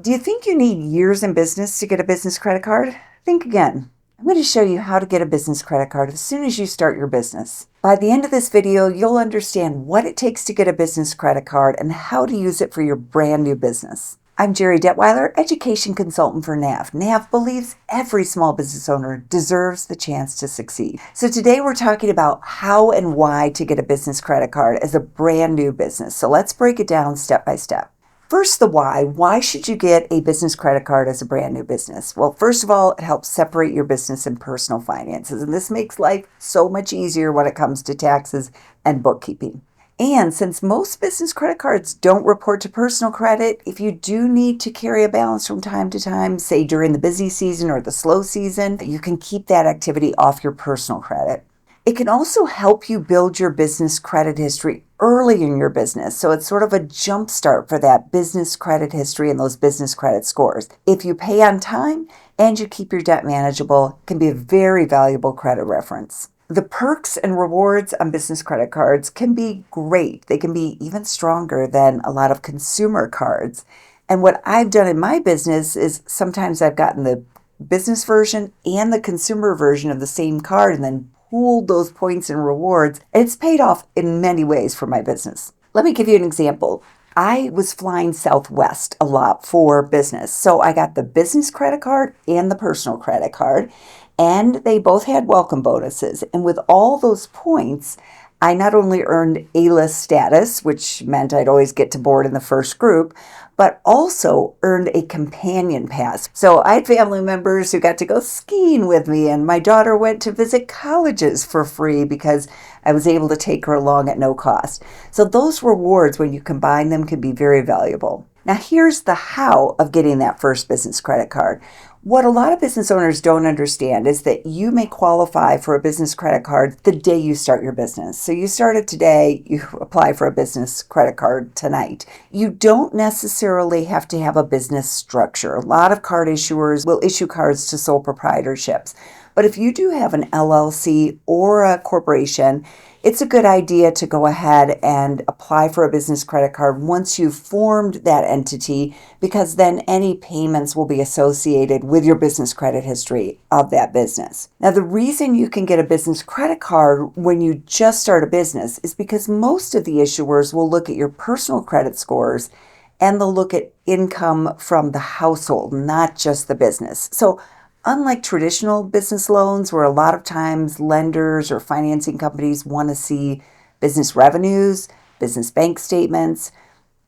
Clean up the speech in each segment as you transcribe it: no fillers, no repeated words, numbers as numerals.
Do you think you need years in business to get a business credit card? Think again. I'm going to show you how to get a business credit card as soon as you start your business. By the end of this video, you'll understand what it takes to get a business credit card and how to use it for your brand new business. I'm Gerri Detweiler, education consultant for NAV. NAV believes every small business owner deserves the chance to succeed. So today we're talking about how and why to get a business credit card as a brand new business. So let's break it down step by step. First, the why. Why should you get a business credit card as a brand new business? Well, first of all, it helps separate your business and personal finances, and this makes life so much easier when it comes to taxes and bookkeeping. And since most business credit cards don't report to personal credit, if you do need to carry a balance from time to time, say during the busy season or the slow season, you can keep that activity off your personal credit. It can also help you build your business credit history early in your business. So it's sort of a jump start for that business credit history and those business credit scores. If you pay on time and you keep your debt manageable, it can be a very valuable credit reference. The perks and rewards on business credit cards can be great. They can be even stronger than a lot of consumer cards. And what I've done in my business is sometimes I've gotten the business version and the consumer version of the same card and then pooled those points and rewards. And it's paid off in many ways for my business. Let me give you an example. I was flying Southwest a lot for business. So I got the business credit card and the personal credit card, and they both had welcome bonuses. And with all those points, I not only earned A-list status, which meant I'd always get to board in the first group, but also earned a companion pass. So I had family members who got to go skiing with me, and my daughter went to visit colleges for free because I was able to take her along at no cost. So those rewards, when you combine them, can be very valuable. Now here's the how of getting that first business credit card. What a lot of business owners don't understand is that you may qualify for a business credit card the day you start your business. So you started today, you apply for a business credit card tonight. You don't necessarily have to have a business structure. A lot of card issuers will issue cards to sole proprietorships. But if you do have an LLC or a corporation, it's a good idea to go ahead and apply for a business credit card once you've formed that entity, because then any payments will be associated with your business credit history of that business. Now, the reason you can get a business credit card when you just start a business is because most of the issuers will look at your personal credit scores and they'll look at income from the household, not just the business. So unlike traditional business loans, where a lot of times lenders or financing companies want to see business revenues, business bank statements,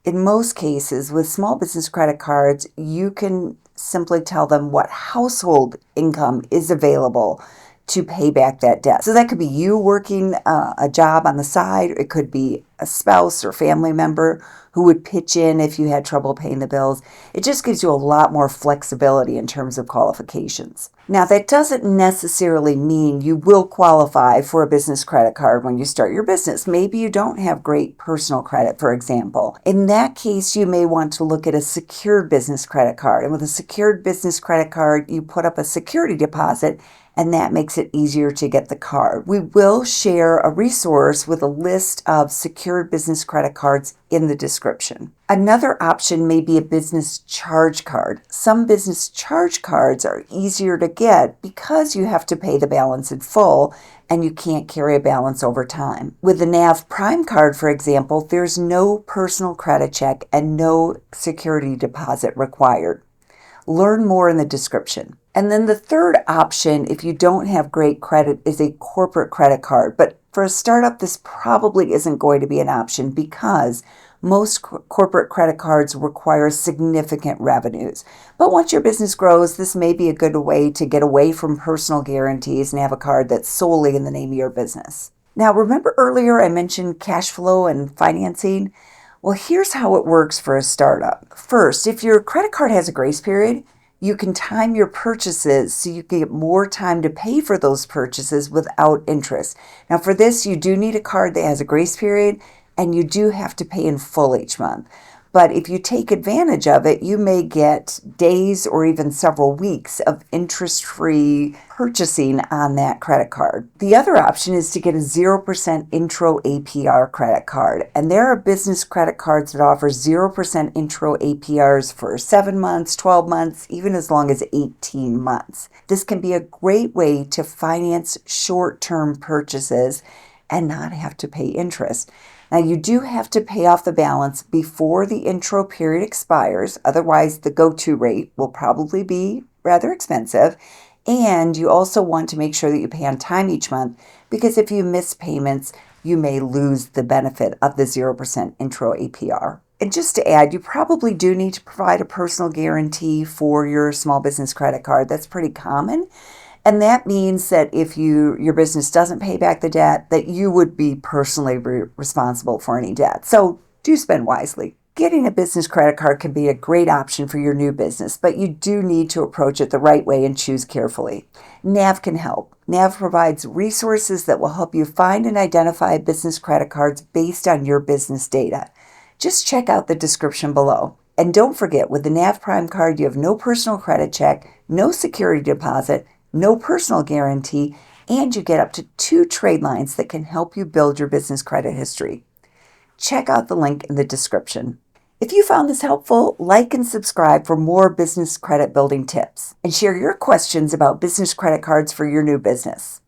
in most cases with small business credit cards, you can simply tell them what household income is available to pay back that debt. So that could be you working a job on the side. It could be a spouse or family member who would pitch in if you had trouble paying the bills. It just gives you a lot more flexibility in terms of qualifications. Now, that doesn't necessarily mean you will qualify for a business credit card when you start your business. Maybe you don't have great personal credit, for example. In that case, you may want to look at a secured business credit card. And with a secured business credit card, you put up a security deposit, and that makes it easier to get the card. We will share a resource with a list of secured business credit cards in the description. Another option may be a business charge card. Some business charge cards are easier to get because you have to pay the balance in full and you can't carry a balance over time. With the NAV Prime card, for example, there's no personal credit check and no security deposit required. Learn more in the description. And then the third option, if you don't have great credit, is a corporate credit card. But for a startup, this probably isn't going to be an option because most corporate credit cards require significant revenues. But once your business grows, this may be a good way to get away from personal guarantees and have a card that's solely in the name of your business. Now, remember earlier I mentioned cash flow and financing? Well, here's how it works for a startup. First, if your credit card has a grace period, you can time your purchases so you can get more time to pay for those purchases without interest. Now, for this, you do need a card that has a grace period, and you do have to pay in full each month. But if you take advantage of it, you may get days or even several weeks of interest-free purchasing on that credit card. The other option is to get a 0% intro APR credit card. And there are business credit cards that offer 0% intro APRs for 7 months, 12 months, even as long as 18 months. This can be a great way to finance short-term purchases and not have to pay interest. Now, you do have to pay off the balance before the intro period expires. Otherwise, the go-to rate will probably be rather expensive. And you also want to make sure that you pay on time each month, because if you miss payments, you may lose the benefit of the 0% intro APR. And just to add, you probably do need to provide a personal guarantee for your small business credit card. That's pretty common. And that means that if your business doesn't pay back the debt, that you would be personally responsible for any debt. So do spend wisely. Getting a business credit card can be a great option for your new business, but you do need to approach it the right way and choose carefully. NAV can help. NAV provides resources that will help you find and identify business credit cards based on your business data. Just check out the description below. And don't forget, with the NAV Prime card, you have no personal credit check, no security deposit, no personal guarantee, and you get up to 2 trade lines that can help you build your business credit history. Check out the link in the description. If you found this helpful, like and subscribe for more business credit building tips, and share your questions about business credit cards for your new business.